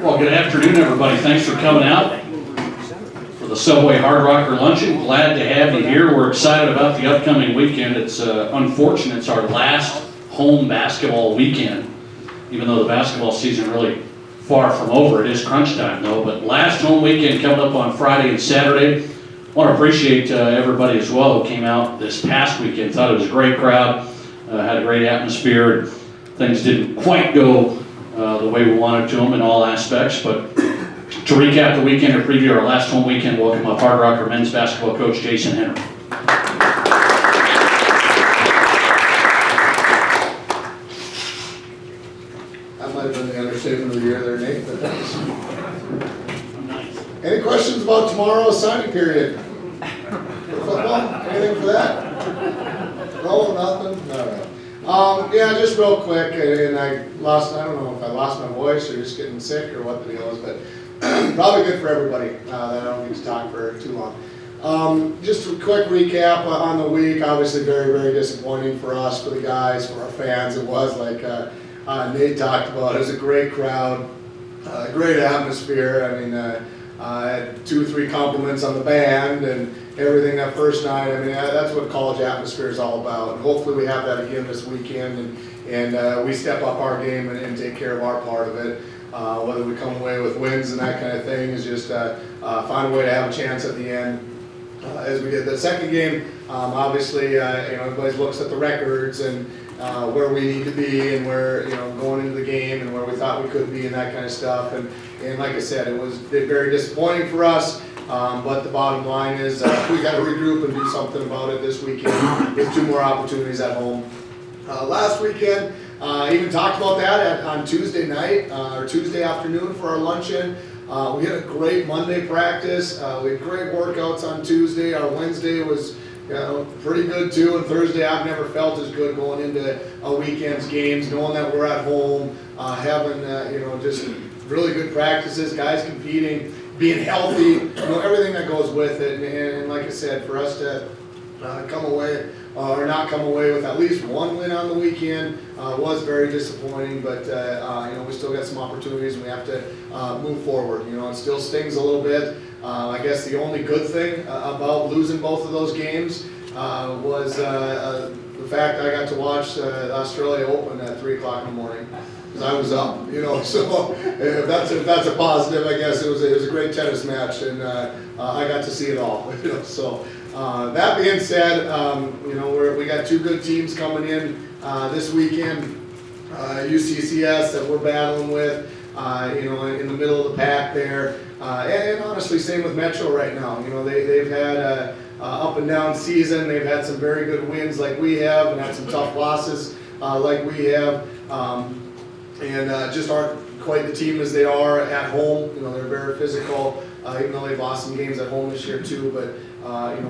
Well, good afternoon, everybody. Thanks for coming out for the Subway Hardrocker Luncheon. Glad to have you here. We're excited about the upcoming weekend. It's unfortunate it's our last home basketball weekend, even though the basketball season really far from over. It is crunch time, though. But last home weekend coming up on Friday and Saturday. I want to appreciate everybody as well who came out this past weekend. Thought it was a great crowd, had a great atmosphere. Things didn't quite go the way we wanted to them in all aspects, but to recap the weekend or preview our last home weekend, welcome up Hardrocker men's basketball coach Jason Henry. That might have been the understatement of the year there, Nate, but thanks. Any questions about tomorrow's signing period? For football? Anything for that? No, nothing? All right. Yeah, just real quick, and I don't know if I lost my voice or just getting sick or what the deal is, but probably good for everybody that I don't need to talk for too long. Just a quick recap on the week. Obviously very, very disappointing for us, for the guys, for our fans. It was like Nate talked about. It was a great crowd, great atmosphere. I mean, I had 2 or 3 compliments on the band and everything that first night. I mean, that's what college atmosphere is all about. And hopefully we have that again this weekend, and we step up our game and take care of our part of it. Whether we come away with wins and that kind of thing is just find a way to have a chance at the end. As we did the second game, obviously, everybody looks at the records and where we need to be and where, going into the game and where we thought we could be and that kind of stuff. And like I said, it was very disappointing for us. But the bottom line is we got to regroup and do something about it this weekend with 2 more opportunities at home. Last weekend, even talked about that on Tuesday night or Tuesday afternoon for our luncheon. We had a great Monday practice. We had great workouts on Tuesday. Our Wednesday was pretty good too, and Thursday I've never felt as good going into a weekend's games, knowing that we're at home, having just really good practices, guys competing, being healthy, everything that goes with it. And like I said, for us to come away or not come away with at least 1 win on the weekend was very disappointing. But we still got some opportunities, and we have to move forward. It still stings a little bit. I guess the only good thing about losing both of those games was the fact I got to watch the Australia Open at 3 o'clock in the morning. I was up, so if that's a positive, I guess it was a great tennis match, and I got to see it all. So that being said, we got 2 good teams coming in this weekend. UCCS that we're battling with, in the middle of the pack there, and honestly, same with Metro right now. They've had a up and down season. They've had some very good wins like we have, and had some tough losses like we have. And just aren't quite the team as they are at home. They're very physical, even though they've lost some games at home this year too. But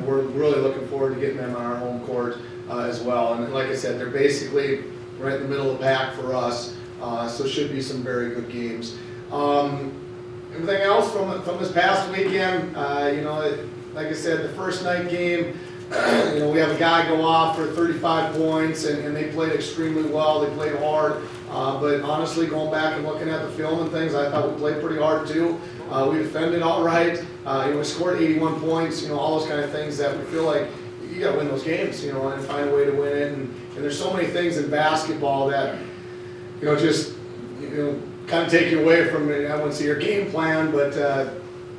we're really looking forward to getting them on our home court as well. And like I said, they're basically right in the middle of the pack for us. So should be some very good games. Anything else from this past weekend? Like I said, the first night game. We have a guy go off for 35 points, and they played extremely well. They played hard, but honestly, going back and looking at the film and things, I thought we played pretty hard too. We defended all right. We scored 81 points. All those kind of things that we feel like you got to win those games. And find a way to win it. And there's so many things in basketball that just kind of take you away from it. I wouldn't say your game plan, but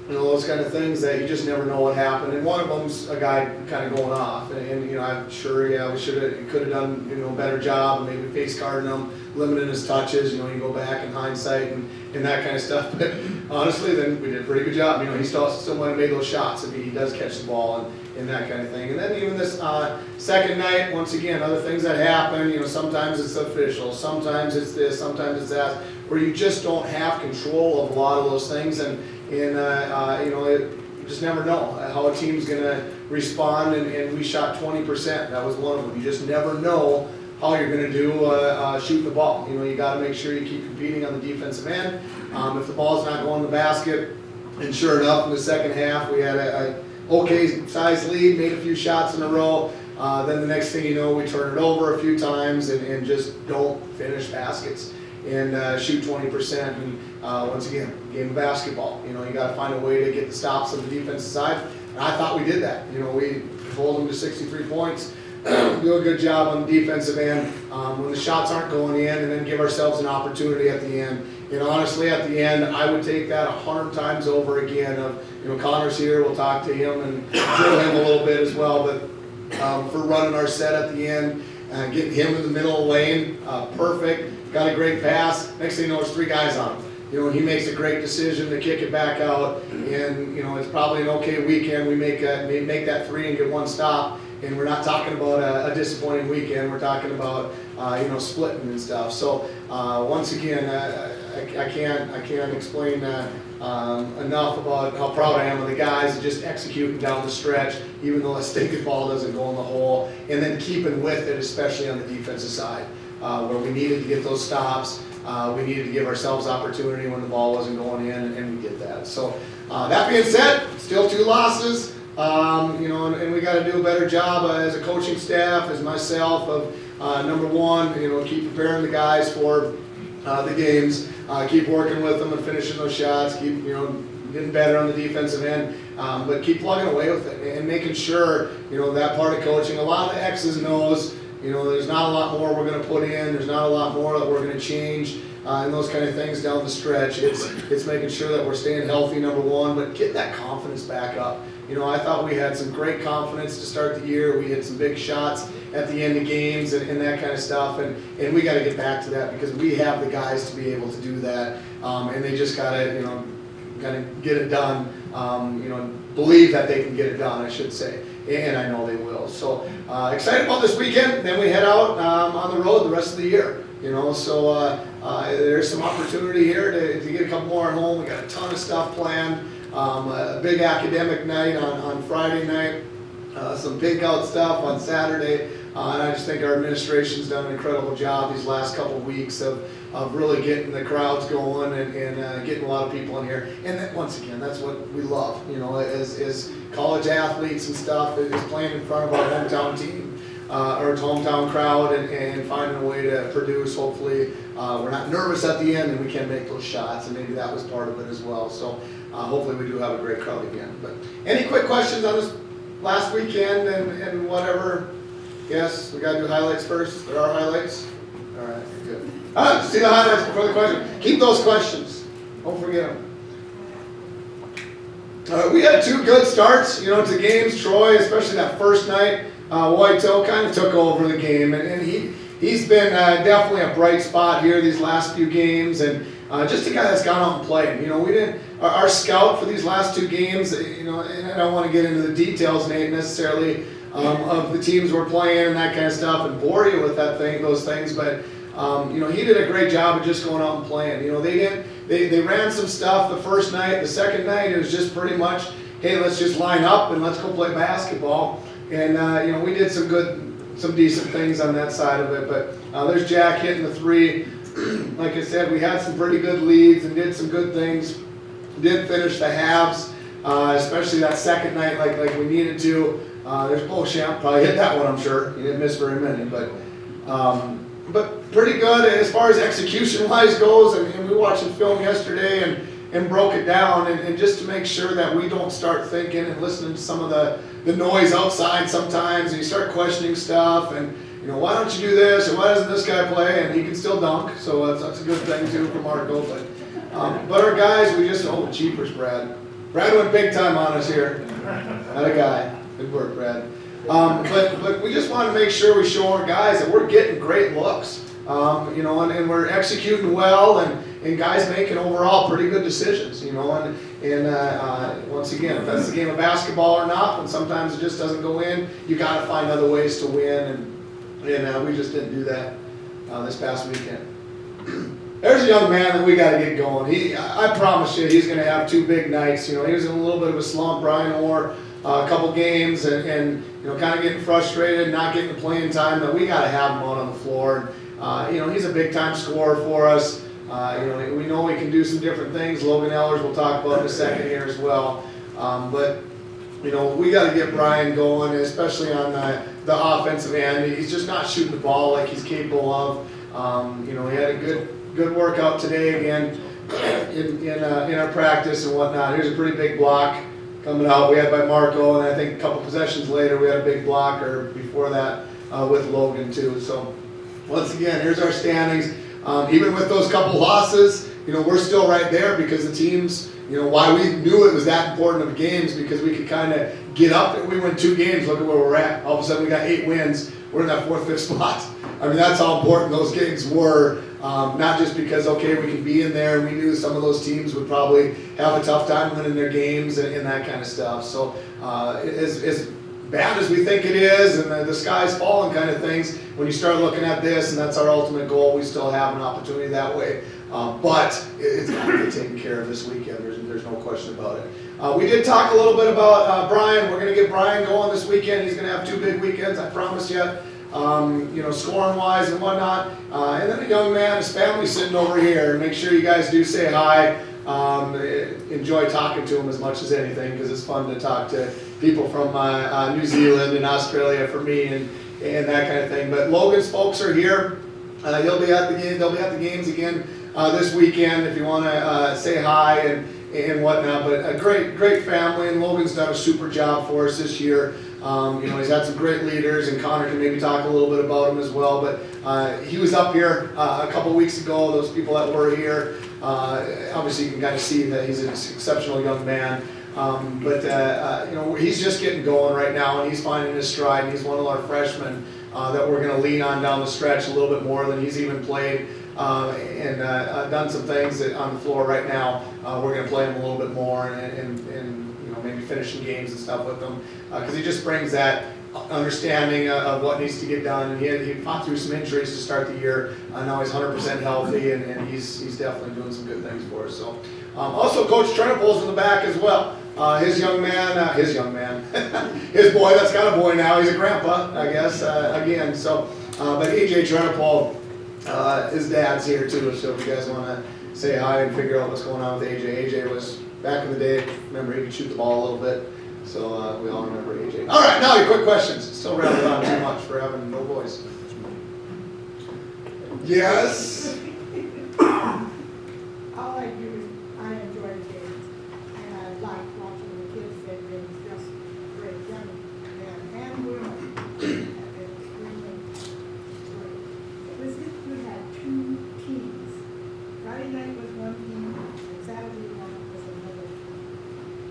those kind of things that you just never know what happened. And one of them's a guy kind of going off. And I'm sure, we could have done, a better job, maybe face guarding him, limiting his touches. You go back in hindsight and that kind of stuff. But honestly, then we did a pretty good job. He still might have made those shots if he does catch the ball and that kind of thing. And then even this second night, once again, other things that happen. Sometimes it's official, sometimes it's this, sometimes it's that, where you just don't have control of a lot of those things. And you just never know how a team's going to respond, and we shot 20%. That was one of them. You just never know how you're going to do shooting the ball. You got to make sure you keep competing on the defensive end. If the ball's not going to the basket, and sure enough, in the second half, we had a okay size lead, made a few shots in a row. Then the next thing you know, we turn it over a few times and just don't finish baskets. and shoot 20%. And once again, game of basketball. You got to find a way to get the stops on the defensive side. And I thought we did that. We hold them to 63 points. Do a good job on the defensive end when the shots aren't going in, and then give ourselves an opportunity at the end. And honestly, at the end, I would take that 100 times over again. Konor's here, we'll talk to him and drill him a little bit as well. But for running our set at the end, getting him in the middle of the lane, perfect. Got a great pass. Next thing you know, there's 3 guys on him. He makes a great decision to kick it back out, and it's probably an okay weekend. We make that 3 and get 1 stop. And we're not talking about a disappointing weekend. We're talking about splitting and stuff. So once again, I can't explain enough about how proud I am of the guys just executing down the stretch, even though a stinking ball doesn't go in the hole, and then keeping with it, especially on the defensive side, where we needed to get those stops. We needed to give ourselves opportunity when the ball wasn't going in, and we did that. So that being said, still 2 losses. And we got to do a better job as a coaching staff, as myself, of number one, keep preparing the guys for the games, keep working with them and finishing those shots, keep getting better on the defensive end, but keep plugging away with it and making sure that part of coaching. A lot of the X's and O's. There's not a lot more we're going to put in. There's not a lot more that we're going to change. And those kind of things down the stretch. It's making sure that we're staying healthy, number one, but get that confidence back up. I thought we had some great confidence to start the year. We had some big shots at the end of games and that kind of stuff, and we got to get back to that because we have the guys to be able to do that, and they just got to get it done. Believe that they can get it done, I should say, and I know they will. So excited about this weekend. Then we head out on the road the rest of the year. So there's some opportunity here to get a couple more at home. We got a ton of stuff planned. A big academic night on Friday night. Some big out stuff on Saturday. And I just think our administration's done an incredible job these last couple of weeks of really getting the crowds going and getting a lot of people in here. And that, once again, that's what we love, as college athletes and stuff, is playing in front of our hometown team. Our hometown crowd and finding a way to produce. Hopefully we're not nervous at the end and we can make those shots, and maybe that was part of it as well. So hopefully we do have a great crowd again. But any quick questions on this last weekend and whatever? Yes, we got to do highlights first. There are highlights? All right, good. See the highlights before the question. Keep those questions. Don't forget them. We had 2 good starts, to games. Troy, especially that first night, Whitetail kind of took over the game, and he's been definitely a bright spot here these last few games, and just a guy that's gone out and played. We didn't our scout for these last 2 games. And I don't want to get into the details, Nate, necessarily of the teams we're playing and that kind of stuff, and bore you with those things, but he did a great job of just going out and playing. They ran some stuff the first night. The second night it was just pretty much, hey, let's just line up and let's go play basketball. And we did some decent things on that side of it. But there's Jack hitting the 3. Like I said, we had some pretty good leads and did some good things. Did finish the halves, especially that second night like we needed to. There's Beauchamp, probably hit that one, I'm sure. He didn't miss very many, but pretty good as far as execution-wise goes. And we watched the film yesterday and broke it down, and just to make sure that we don't start thinking and listening to some of the noise outside sometimes, and you start questioning stuff, and why don't you do this, or why doesn't this guy play, and he can still dunk, so that's a good thing too for Marco. But our guys, we just, cheapers, Brad went big time on us here. Not a guy. Good work, Brad. But we just want to make sure we show our guys that we're getting great looks, and we're executing well, and guys making overall pretty good decisions, and once again, if that's the game of basketball or not, and sometimes it just doesn't go in, you got to find other ways to win, and we just didn't do that this past weekend. There's a young man that we got to get going. I promise you, he's going to have 2 big nights. He was in a little bit of a slump, Brian Orr, a couple games, and kind of getting frustrated, not getting the playing time, that we got to have him out on the floor. He's a big time scorer for us. We know we can do some different things. Logan Ellers we'll talk about in a second here as well. But we got to get Brian going, especially on the offensive end. He's just not shooting the ball like he's capable of. He had a good workout today again in our practice and whatnot. Here's a pretty big block coming out. We had by Marco, and I think a couple possessions later we had a big block, or before that with Logan too. So once again, here's our standings. Even with those couple losses, we're still right there because the teams, why we knew it was that important of games, because we could kind of get up. We win 2 games, look at where we're at. All of a sudden we got 8 wins. We're in that 4th, 5th spot. I mean, that's how important those games were. Not just because, okay, we can be in there, and we knew some of those teams would probably have a tough time winning their games and that kind of stuff. So as bad as we think it is, and the sky's falling kind of things, when you start looking at this, and that's our ultimate goal, we still have an opportunity that way. But it's got to be taken care of this weekend. There's no question about it. We did talk a little bit about Brian. We're going to get Brian going this weekend. He's going to have 2 big weekends, I promise you. Scoring wise and whatnot. And then a young man, his family sitting over here. Make sure you guys do say hi. Enjoy talking to him as much as anything, because it's fun to talk to people from New Zealand and Australia for me and that kind of thing. But Logan's folks are here. He'll be at the game. They'll be at the games again this weekend if you want to say hi and whatnot. But a great family, and Logan's done a super job for us this year. He's had some great leaders, and Konor can maybe talk a little bit about him as well. But he was up here a couple weeks ago. Those people that were here, obviously you can kind of see that he's an exceptional young man. He's just getting going right now, and he's finding his stride. And he's one of our freshmen that we're going to lean on down the stretch a little bit more than he's even played and done some things on the floor right now. We're going to play him a little bit more and maybe finishing games and stuff with him, because he just brings that understanding of what needs to get done. And he fought through some injuries to start the year. Now he's 100% healthy, and he's definitely doing some good things for us. So also Coach Trenopol's in the back as well. His young man, his boy, that's got a boy now. He's a grandpa, I guess, again. So, but AJ Trenopol, his dad's here too. So if you guys want to say hi and figure out what's going on with AJ was back in the day. Remember, he could shoot the ball a little bit. So we all remember AJ. All right, now your quick questions. Still rambling on too much for having no voice. Yes. All I do is I enjoy the games, and I like watching the kids play games. Just great, young men and women have been extremely great. This we had 2 teams. Friday night was one team, and Saturday night was another team.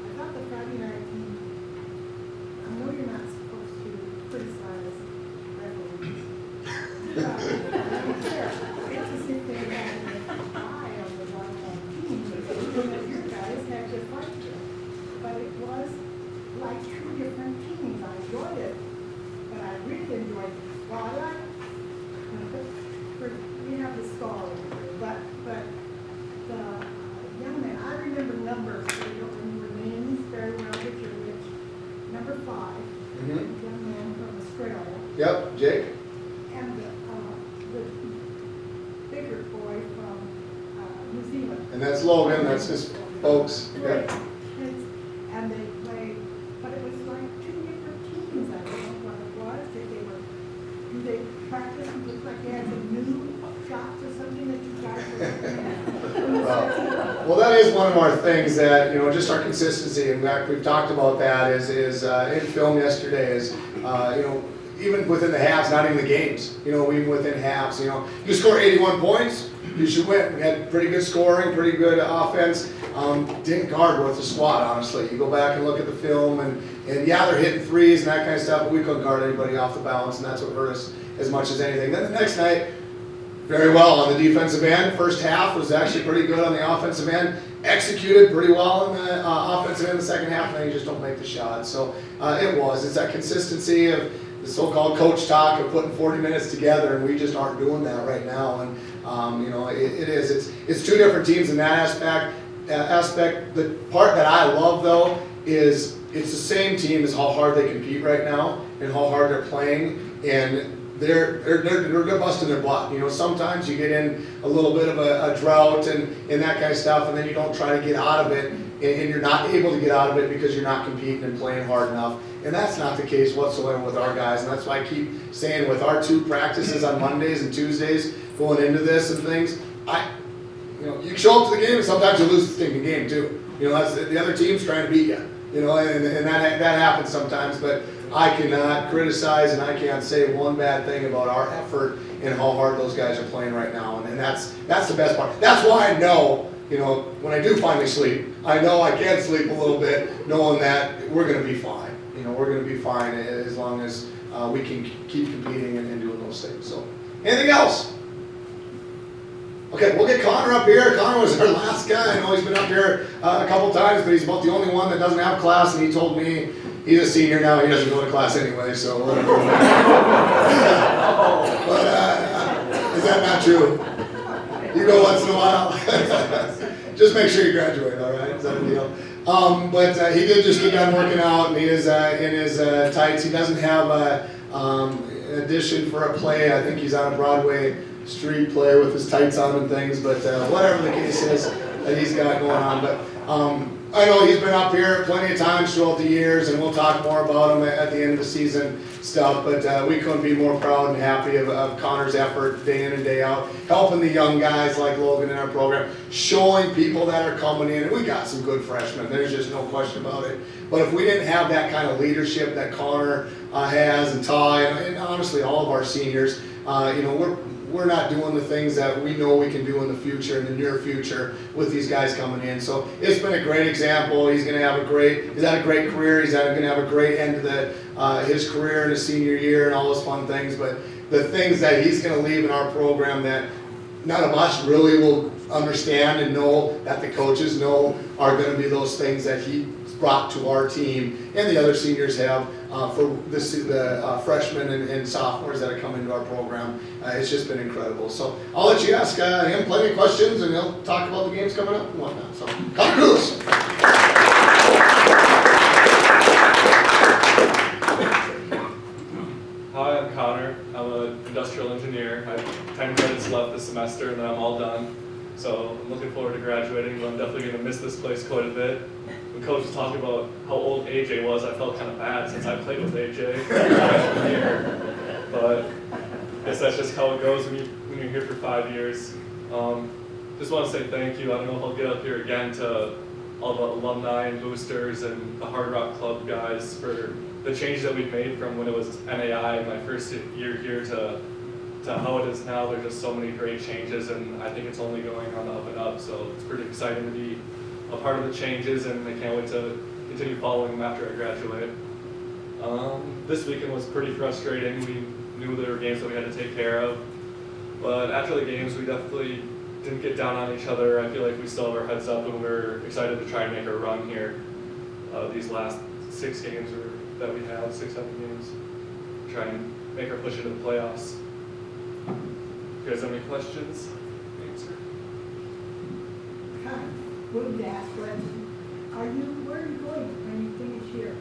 I thought the Friday night team, I know you're not supposed to criticize referees. I don't care. It's as if they had an eye on the one team, because you guys had to fight them. But it was like 2 different teams. I enjoyed it, but I really enjoyed it. Well, I like, we have the scar over here, but the young man, I remember numbers, so you don't remember names very well, but you're rich. Number 5, young man from Australia. Yep, Jake. And the bigger boy from New Zealand. And that's Logan. That's his folks. Great Yep. kids, and they played, but it was like 2 different teams. I don't know what it was. If they were, do they practice and look like they had some new shots or something that you guys were looking at? Well, that is one of our things that, just our consistency. In fact, we've talked about that is in film yesterday is, even within the halves, not even the games, even within halves, you score 81 points, you should win. We had pretty good scoring, pretty good offense. Didn't guard worth a squat, honestly. You go back and look at the film, and yeah, they're hitting threes and that kind of stuff, but we couldn't guard anybody off the balance, and that's what hurt us as much as anything. Then the next night, very well on the defensive end. First half was actually pretty good on the offensive end. Executed pretty well in the offensive end. The second half, and then you just don't make the shots. So it's that consistency of the so-called coach talk of putting 40 minutes together, and we just aren't doing that right now. And it's 2 different teams in that aspect. The part that I love though is it's the same team as how hard they compete right now and how hard they're playing, and they're busting their butt. Sometimes you get in a little bit of a drought and that kind of stuff, and then you don't try to get out of it, and you're not able to get out of it because you're not competing and playing hard enough. And that's not the case whatsoever with our guys, and that's why I keep saying with our 2 practices on Mondays and Tuesdays going into this and things, you can show up to the game and sometimes you lose the stinking game too. That's the other team's trying to beat you. And that happens sometimes. But I cannot criticize and I can't say one bad thing about our effort and how hard those guys are playing right now. And that's the best part. That's why I know, when I do finally sleep, I know I can sleep a little bit, knowing that we're going to be fine. We're going to be fine as long as we can keep competing and doing those things. So, anything else? Okay, we'll get Konor up here. Konor was our last guy. I know he's been up here a couple times, but he's about the only one that doesn't have class, and he told me he's a senior now. He doesn't go to class anyway, so whatever. But is that not true? You go once in a while. Just make sure you graduate, all right? Is that a deal? But he did just get done working out, and he is in his tights. He doesn't have an addition for a play. I think he's on a Broadway street play with his tights on and things, but whatever the case is that he's got going on. But I know he's been up here plenty of times throughout the years, and we'll talk more about him at the end of the season stuff, but we couldn't be more proud and happy of Konor's effort day in and day out, helping the young guys like Logan in our program, showing people that are coming in, and we got some good freshmen, there's just no question about it. But if we didn't have that kind of leadership that Konor has, and Ty, and honestly all of our seniors, we're not doing the things that we know we can do in the future, in the near future, with these guys coming in. So it's been a great example. He's had a great career. He's going to have a great end to his career in his senior year and all those fun things. But the things that he's going to leave in our program that none of us really will understand and know, that the coaches know, are going to be those things that he brought to our team and the other seniors have for the freshmen and sophomores that have come into our program. It's just been incredible. So I'll let you ask him plenty of questions, and he'll talk about the games coming up and whatnot. So, Kulas. Hi, I'm Konor. I'm an industrial engineer. I have 10 credits left this semester, and then I'm all done. So I'm looking forward to graduating, but I'm definitely going to miss this place quite a bit. When Coach was talking about how old AJ was, I felt kind of bad since I played with AJ freshman year. But I guess that's just how it goes when you're here for 5 years. Just want to say thank you. I don't know if I'll get up here again to all the alumni and boosters and the Hardrock Club guys for the changes that we've made from when it was NAI in my first year here to how it is now. There's just so many great changes, and I think it's only going on the up and up. So it's pretty exciting to be a part of the changes, and I can't wait to continue following them after I graduate. This weekend was pretty frustrating. We knew there were games that we had to take care of, but after the games we definitely didn't get down on each other. I feel like we still have our heads up, and we're excited to try and make a run here these last 6 games that we have, 6-7 games, try and make our push into the playoffs. You guys have any questions? Answer. Kind of good to ask questions. Where are you going when you finish here?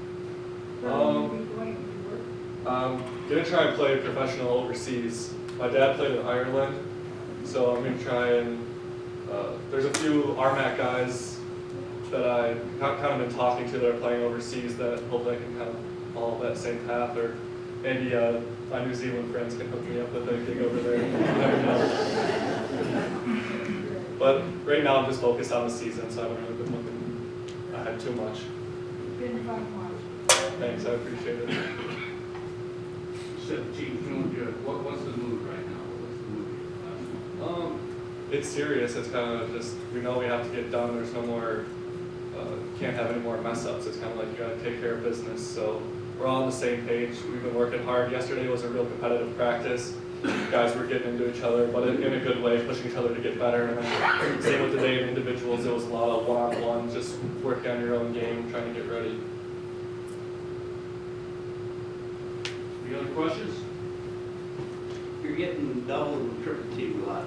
Where will you be going to work? I'm gonna try and play professional overseas. My dad played in Ireland, so I'm gonna try and. There's a few RMAC guys that I kind of been talking to that are playing overseas that hopefully I can kind of follow that same path, or maybe my New Zealand friends can hook me up with a gig over there. You never know. But right now I'm just focused on the season, so I haven't really been looking ahead too much. Been fun watching. Thanks, I appreciate it. So, Chief, what's the mood right now? What's the mood? It's serious. It's kind of just, we know we have to get done. There's no more, can't have any more mess ups. It's kind of like you got to take care of business. So we're all on the same page. We've been working hard. Yesterday was a real competitive practice. Guys were getting into each other, but in a good way, pushing each other to get better. And then same with the day of individuals. It was a lot of one-on-one, just working on your own game, trying to get ready. Any other questions? You're getting double and triple teamed a lot.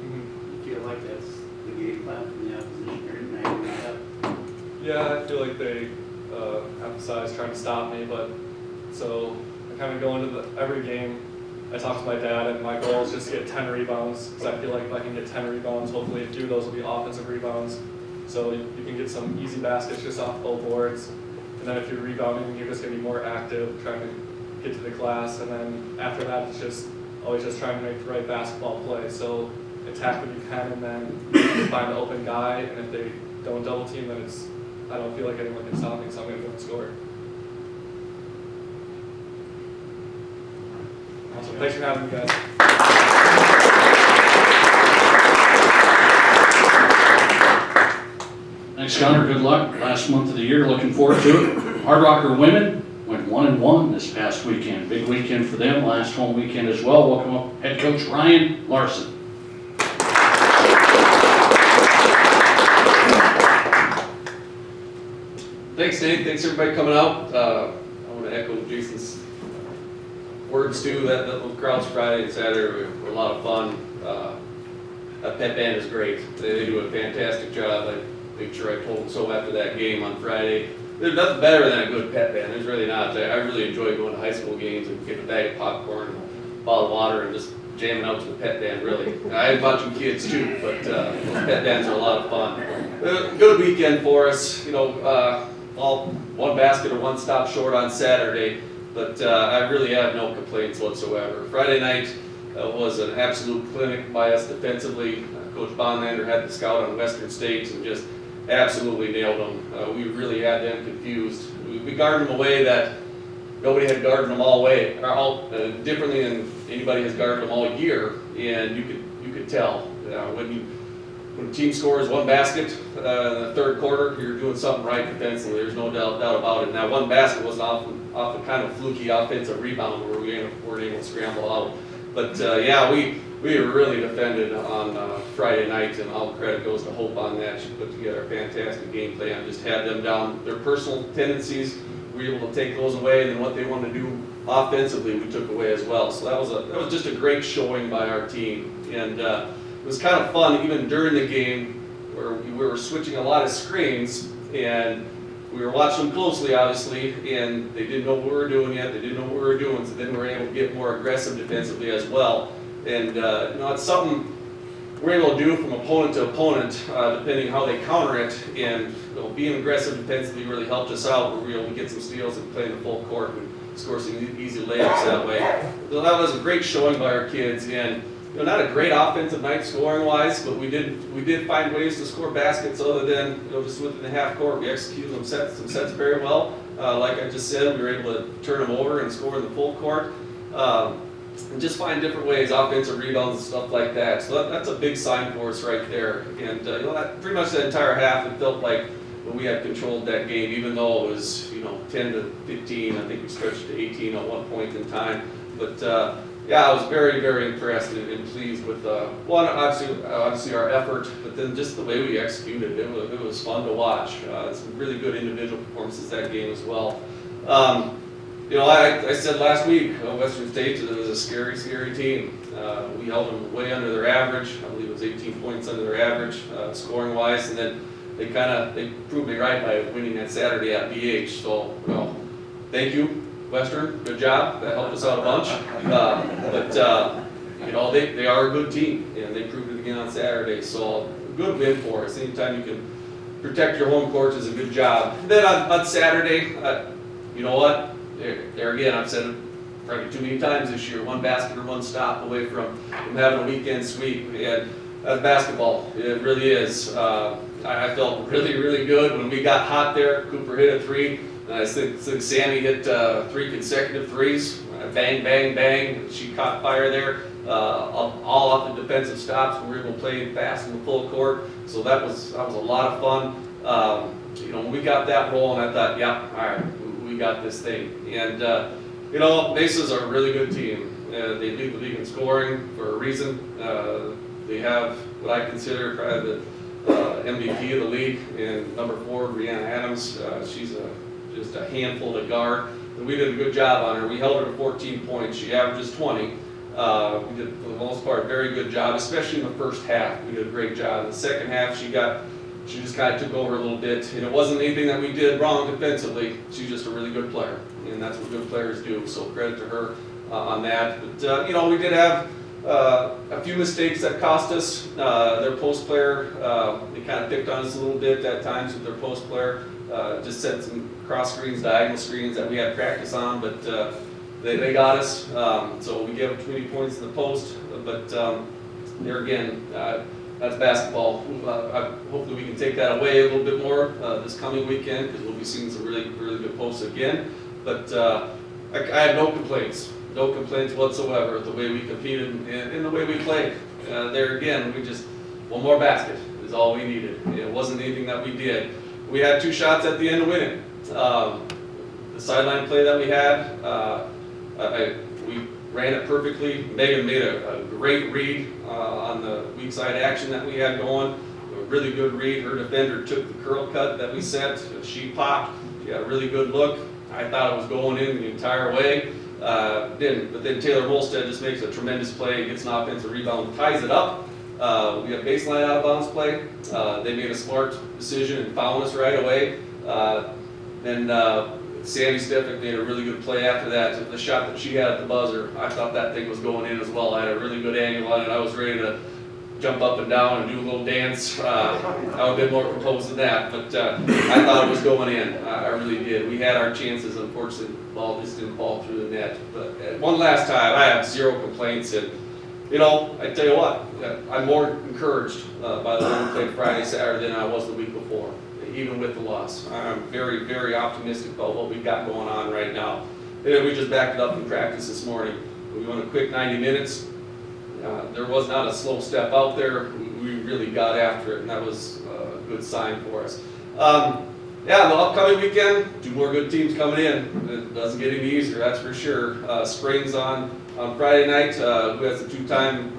You feel like that's the game plan from the opposition or not? Yeah, I feel like they emphasize trying to stop me, but so I kind of go into every game. I talk to my dad, and my goal is just to get 10 rebounds, because I feel like if I can get 10 rebounds, hopefully a few of those will be offensive rebounds. So you can get some easy baskets just off both boards, and then if you're rebounding, you're just going to be more active, trying to get to the glass, and then after that, it's just always just trying to make the right basketball play. So attack when you can, and then find the open guy. And if they don't double team, then I don't feel like anyone can stop me, so I'm going to go and score. Awesome. Thanks for having me, guys. Thanks, Konor. Good luck. Last month of the year. Looking forward to it. Hardrocker women went 1-1 this past weekend. Big weekend for them. Last home weekend as well. Welcome up head coach Ryan Larsen. Thanks, Nate. Thanks, everybody coming out. I want to echo Jason's words too. That little crowds Friday and Saturday were a lot of fun. That pep band is great. They do a fantastic job. I make sure I told them so after that game on Friday. There's nothing better than a good pep band. There's really not. I really enjoy going to high school games and getting a bag of popcorn and a bottle of water and just jamming out to the pep band, really. I had a bunch of kids too, but those pep bands are a lot of fun. Good weekend for us. All one basket or one stop short on Saturday, but I really have no complaints whatsoever. Friday night was an absolute clinic by us defensively. Coach Bonlander had the scout on Western State and just absolutely nailed them. We really had them confused. We guarded them a way that nobody had guarded them differently than anybody has guarded them all year, and you could tell when the team scores one basket in the third quarter, you're doing something right defensively. There's no doubt about it. And that one basket was off a kind of fluky offensive rebound where we weren't able to scramble out. But we were really defended on Friday night, and all the credit goes to Hope on that. She put together a fantastic game plan. Just had them down their personal tendencies. We were able to take those away, and then what they wanted to do offensively, we took away as well. So that was just a great showing by our team, and it was kind of fun even during the game where we were switching a lot of screens, and we were watching them closely, obviously, and they didn't know what we were doing yet. They didn't know what we were doing, so then we were able to get more aggressive defensively as well. And it's something we're able to do from opponent to opponent, depending how they counter it. And being aggressive defensively really helped us out. We were able to get some steals and play in the full court and score some easy layups that way. So that was a great showing by our kids. And not a great offensive night scoring-wise, but we did find ways to score baskets other than just within the half court. We executed some sets very well. Like I just said, we were able to turn them over and score in the full court. And just find different ways, offensive rebounds and stuff like that. So that's a big sign for us right there. And that pretty much the entire half, it felt like we had controlled that game, even though it was 10 to 15. I think we stretched to 18 at one point in time. But I was very, very impressed and pleased with one, obviously our effort, but then just the way we executed. It was fun to watch. Some really good individual performances that game as well. I said last week, Western State was a scary, scary team. We held them way under their average. I believe it was 18 points under their average, scoring-wise, and then they proved me right by winning that Saturday at BH. So, thank you, Western. Good job. That helped us out a bunch. They are a good team, and they proved it again on Saturday. So, a good win for us. Anytime you can protect your home court is a good job. Then on Saturday, you know what? There again, I've said it probably too many times this year, one basket or one stop away from having a weekend sweep. And that's basketball. It really is. I felt really, really good when we got hot there. Cooper hit a three. And I think Sammy hit 3 consecutive threes. Bang, bang, bang. She caught fire there. All off the defensive stops. We were able to play fast in the full court. So that was a lot of fun. When we got that rolling, I thought, all right, we got this thing. And Mesa's are a really good team. They lead the league in scoring for a reason. They have what I consider probably the MVP of the league in number 4, Brianna Adams. She's just a handful to guard. And we did a good job on her. We held her to 14 points. She averages 20. We did, for the most part, a very good job, especially in the first half. We did a great job. In the second half, she just kind of took over a little bit. And it wasn't anything that we did wrong defensively. She's just a really good player. And that's what good players do. So credit to her on that. But, we did have a few mistakes that cost us. Their post player, they kind of picked on us a little bit at times with their post player. Just set some cross screens, diagonal screens that we had practice on, but they got us. So we gave them too many points in the post. But there again, that's basketball. Hopefully we can take that away a little bit more this coming weekend, because we'll be seeing some really good posts again. But I had no complaints whatsoever with the way we competed and the way we played. There again, we just, one more basket is all we needed. It wasn't anything that we did. We had 2 shots at the end to win it. The sideline play that we had, we ran it perfectly. Megan made a great read on the weak side action that we had going. A really good read. Her defender took the curl cut that we set. She popped. She had a really good look. I thought it was going in the entire way. Didn't. But then Taylor Wolstead just makes a tremendous play, gets an offensive rebound, ties it up. We got baseline out of bounds play. They made a smart decision and fouled us right away. Then Sandy Stefik made a really good play after that. The shot that she had at the buzzer, I thought that thing was going in as well. I had a really good angle on it. I was ready to jump up and down and do a little dance. I was a bit more composed than that, but I thought it was going in. I really did. We had our chances. Unfortunately, the ball just didn't fall through the net. But one last time, I have 0 complaints. And you know, I tell you what, I'm more encouraged by the one we played Friday, Saturday than I was the week before, even with the loss. I'm very, very optimistic about what we've got going on right now. And we just backed it up in practice this morning. We went a quick 90 minutes. There was not a slow step out there. We really got after it, and that was a good sign for us. Yeah, the upcoming weekend, 2 more good teams coming in. It doesn't get any easier, that's for sure. Springs on Friday night, who has a 2-time,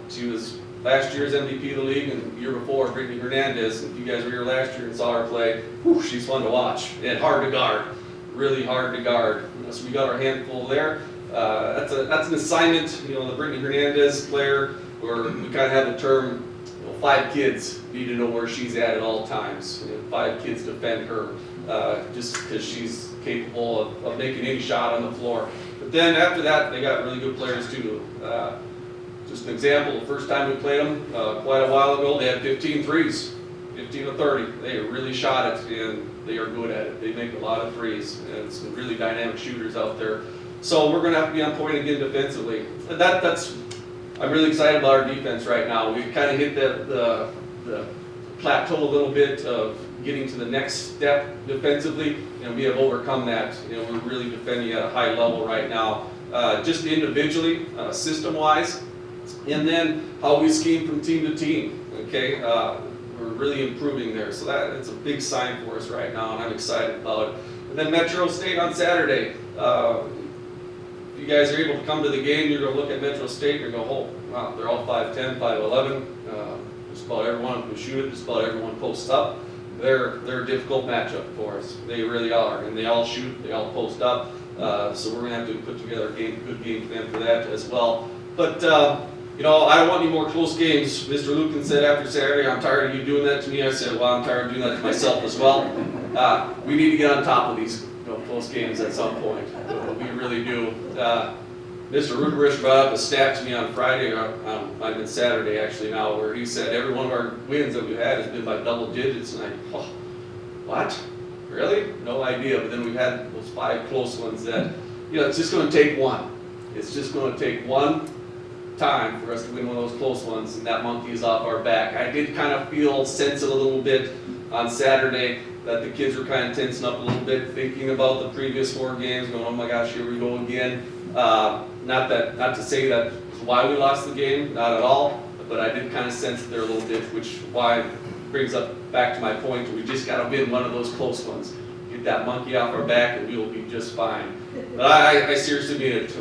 she was last year's MVP of the league, and the year before, Brittany Hernandez. If you guys were here last year and saw her play, whew, she's fun to watch and hard to guard, really hard to guard. So we got our handful there. That's an assignment, you know, the Brittany Hernandez player, where we kind of have the term, 5 kids need to know where she's at all times. 5 kids defend her, just because she's capable of making any shot on the floor. But then after that, they got really good players too. Just an example, the first time we played them quite a while ago, they had 15 threes, 15 of 30. They really shot it, and they are good at it. They make a lot of threes, and some really dynamic shooters out there. So we're going to have to be on point again defensively. I'm really excited about our defense right now. We've kind of hit the plateau a little bit of getting to the next step defensively, and we have overcome that. You know, we're really defending at a high level right now, just individually, system-wise, and then how we scheme from team to team. Okay, we're really improving there, so it's a big sign for us right now, and I'm excited about it. And then Metro State on Saturday. If you guys are able to come to the game, you're going to look at Metro State, you're going to go, oh, wow, they're all 5'10", 5'11". Just about everyone can shoot it, just about everyone posts up. They're a difficult matchup for us. They really are, and they all shoot, they all post up. So we're going to have to put together a good game plan for that as well. But you know, I don't want any more close games. Mr. Lucan said after Saturday, I'm tired of you doing that to me. I said, well, I'm tired of doing that to myself as well. We need to get on top of these close games at some point. We really do. Mr. Ruderich brought up a stat to me on Friday, I've been Saturday actually now, where he said every one of our wins that we've had has been by double digits, and what? Really? No idea. But then we've had those 5 close ones that, you know, it's just going to take one. It's just going to take one time for us to win one of those close ones, and that monkey is off our back. I did kind of sense it a little bit on Saturday, that the kids were kind of tensing up a little bit, thinking about the previous 4 games, going, oh my gosh, here we go again. Not to say that why we lost the game, not at all, but I did kind of sense it there a little bit, which brings up back to my point, we just got to win one of those close ones. Get that monkey off our back and we will be just fine. But I seriously mean it.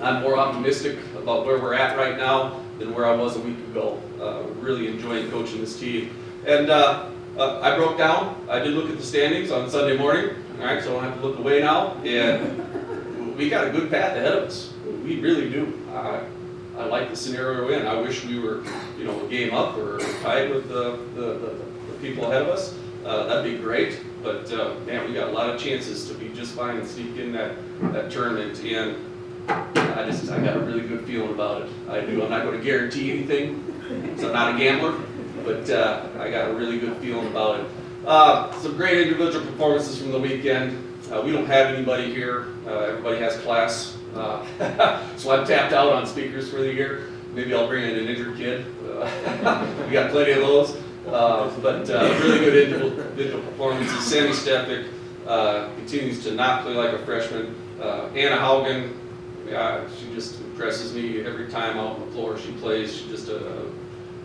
I'm more optimistic about where we're at right now than where I was a week ago. Really enjoying coaching this team. And I broke down, I did look at the standings on Sunday morning, all right, so I don't have to look away now. And we got a good path ahead of us. We really do. I like the scenario we're in. I wish we were, you know, a game up or tied with the people ahead of us. That'd be great. But man, we got a lot of chances to be just fine and sneak in that tournament. And I got a really good feeling about it. I do. I'm not going to guarantee anything, because I'm not a gambler. But I got a really good feeling about it. Some great individual performances from the weekend. We don't have anybody here. Everybody has class. So I'm tapped out on speakers for the year. maybe I'll bring in an injured kid. We got plenty of those. But really good individual performances. Sammy Stefik continues to not play like a freshman. Anna Haugen, she just impresses me every time out on the floor she plays. She's just a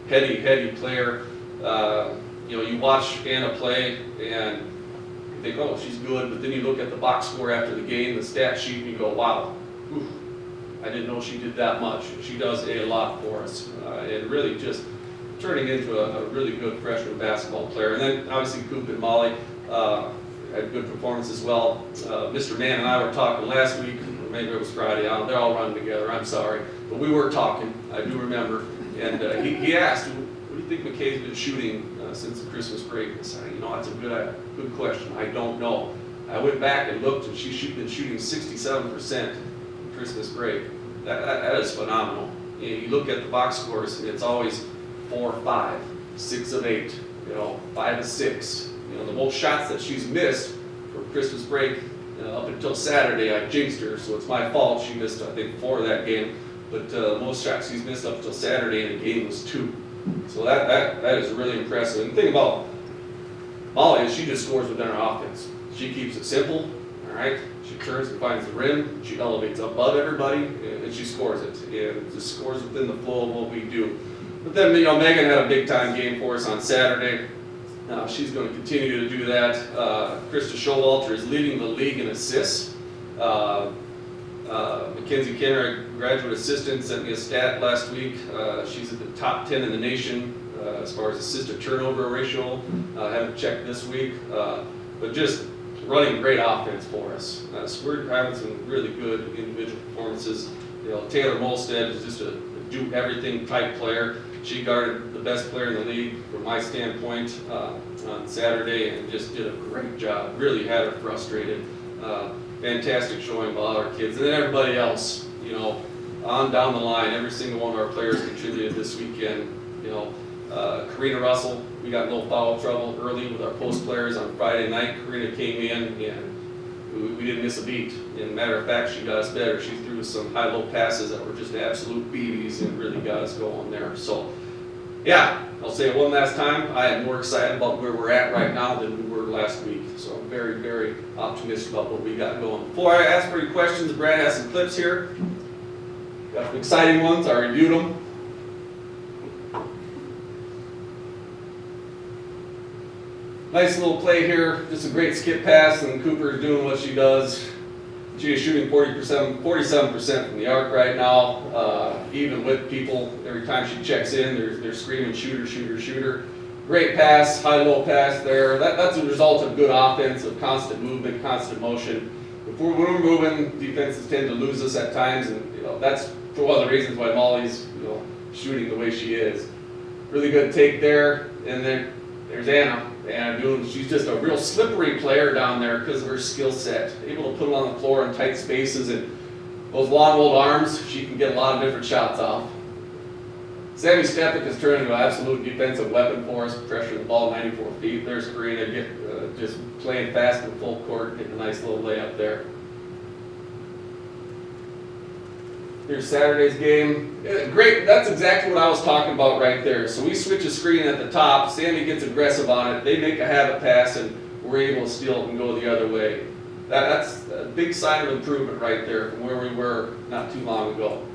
heady player. You know, you watch Anna play and you think, oh, she's good, but then you look at the box score after the game, the stat sheet, and you go, wow, oof, I didn't know she did that much. She does a lot for us, and really just turning into a really good freshman basketball player. And then obviously Coop and Molly had good performance as well. Mr. Mann and I were talking last week, or maybe it was Friday, they're all running together, I'm sorry. But we were talking, I do remember, and he asked, what do you think McKay's been shooting since the Christmas break? I said, you know, that's a good question. I don't know. I went back and looked, and she's been shooting 67% from Christmas break. That is phenomenal. You look at the box scores, and it's always 4 of 5, 6 of 8, you know, 5 of 6. You know, the most shots that she's missed from Christmas break up until Saturday, I jinxed her, so it's my fault. She missed, I think, 4 of that game. But the most shots she's missed up until Saturday in a game was 2. So that is really impressive. And the thing about Molly is she just scores within her offense. She keeps it simple, all right? She turns and finds the rim. She elevates above everybody, and she scores it. And just scores within the flow of what we do. But then, you know, Megan had a big-time game for us on Saturday. She's going to continue to do that. Krista Showalter is leading the league in assists. Mackenzie Kenner, graduate assistant, sent me a stat last week. She's at the top 10 in the nation as far as assist-to-turnover ratio. I haven't checked this week, but just running great offense for us. So we're having some really good individual performances. You know, Taylor Molstead is just a do-everything type player. She guarded the best player in the league from my standpoint on Saturday and just did a great job. Really had her frustrated. Fantastic showing by all our kids. And then everybody else, you know, on down the line, every single one of our players contributed this weekend. You know, Karina Russell, we got no foul trouble early with our post players on Friday night. Karina came in and we didn't miss a beat. And matter of fact, she got us better. She threw some high-low passes that were just absolute BBs and really got us going there. So, yeah, I'll say it one last time. I am more excited about where we're at right now than we were last week. So I'm very, very optimistic about what we got going. Before I ask for any questions, Brad has some clips here. Got some exciting ones. I reviewed them. Nice little play here. Just a great skip pass, and Cooper is doing what she does. She is shooting 47% from the arc right now. Even with people, every time she checks in, they're screaming shooter, shooter, shooter. Great pass, high-low pass there. That's a result of good offense, of constant movement, constant motion. When we're moving, defenses tend to lose us at times, and you know that's for one of the reasons why Molly's shooting the way she is. Really good take there, and then there's Anna. She's just a real slippery player down there because of her skill set. Able to put it on the floor in tight spaces, and those long old arms, she can get a lot of different shots off. Sammy Stefik has turned into an absolute defensive weapon for us, pressuring the ball 94 feet. There's Karina just playing fast in full court, getting a nice little layup there. Here's Saturday's game. Great, that's exactly what I was talking about right there. So we switch a screen at the top, Sammy gets aggressive on it, they make a habit pass, and we're able to steal it and go the other way. That's a big sign of improvement right there from where we were not too long ago.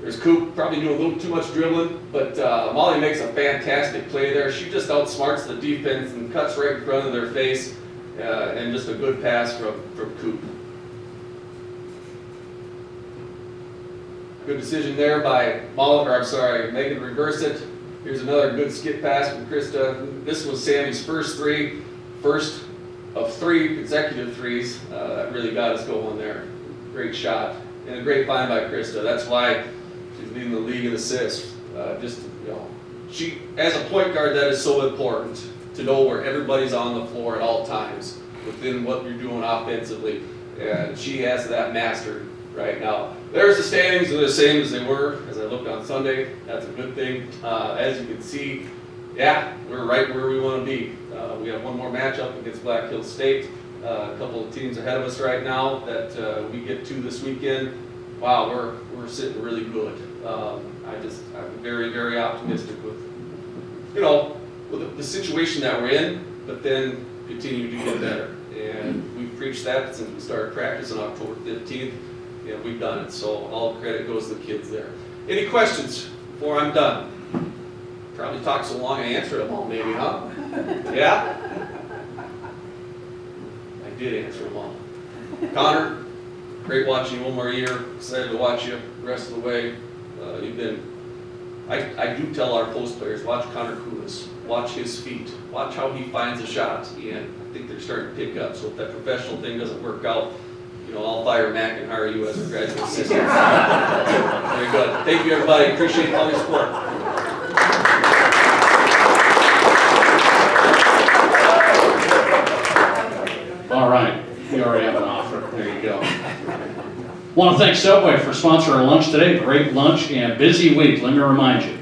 There's Coop, probably doing a little too much dribbling, but Molly makes a fantastic play there. She just outsmarts the defense and cuts right in front of their face, and just a good pass from Coop. Good decision there by Megan to reverse it. Here's another good skip pass from Krista. This was Sammy's first of 3 consecutive threes. That really got us going there. Great shot. And a great find by Krista. That's why she's leading the league in assists. She, as a point guard, that is so important to know where everybody's on the floor at all times within what you're doing offensively. And she has that mastered right now. There's the standings, they're the same as they were as I looked on Sunday. That's a good thing. As you can see, yeah, we're right where we want to be. We have one more matchup against Black Hills State. A couple of teams ahead of us right now that we get to this weekend. Wow, we're sitting really good. I'm very, very optimistic with, with the situation that we're in, but then continue to get better. And we've preached that since we started practice on October 15th, and we've done it. So all the credit goes to the kids there. Any questions before I'm done? Probably talked so long I answered them all, maybe, huh? Yeah? I did answer them all. Konor, great watching you one more year. Excited to watch you the rest of the way. You've been, I do tell our post players, watch Konor Kulas. Watch his feet. Watch how he finds a shot. And I think they're starting to pick up. So if that professional thing doesn't work out, I'll fire Mac and hire you as a graduate assistant. Very good. Thank you, everybody. Appreciate all your support. All right, we already have an offer. There you go. Want to thank Subway for sponsoring our lunch today. Great lunch and busy week. Let me remind you.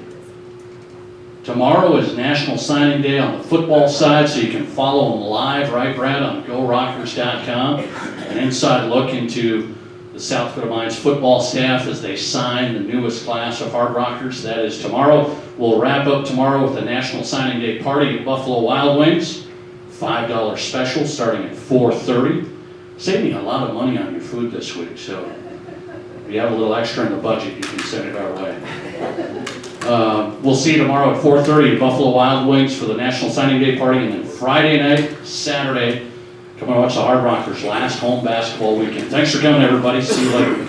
Tomorrow is National Signing Day on the football side, so you can follow them live, right, Brad, on GoRockers.com. An inside look into the South Dakota Mines football staff as they sign the newest class of Hardrockers. That is tomorrow. We'll wrap up tomorrow with the National Signing Day party at Buffalo Wild Wings. $5 special starting at 4:30. Saving a lot of money on your food this week, so if you have a little extra in the budget, you can send it our way. We'll see you tomorrow at 4:30 at Buffalo Wild Wings for the National Signing Day party, and then Friday night, Saturday, come and watch the Hardrockers' last home basketball weekend. Thanks for coming, everybody. See you later.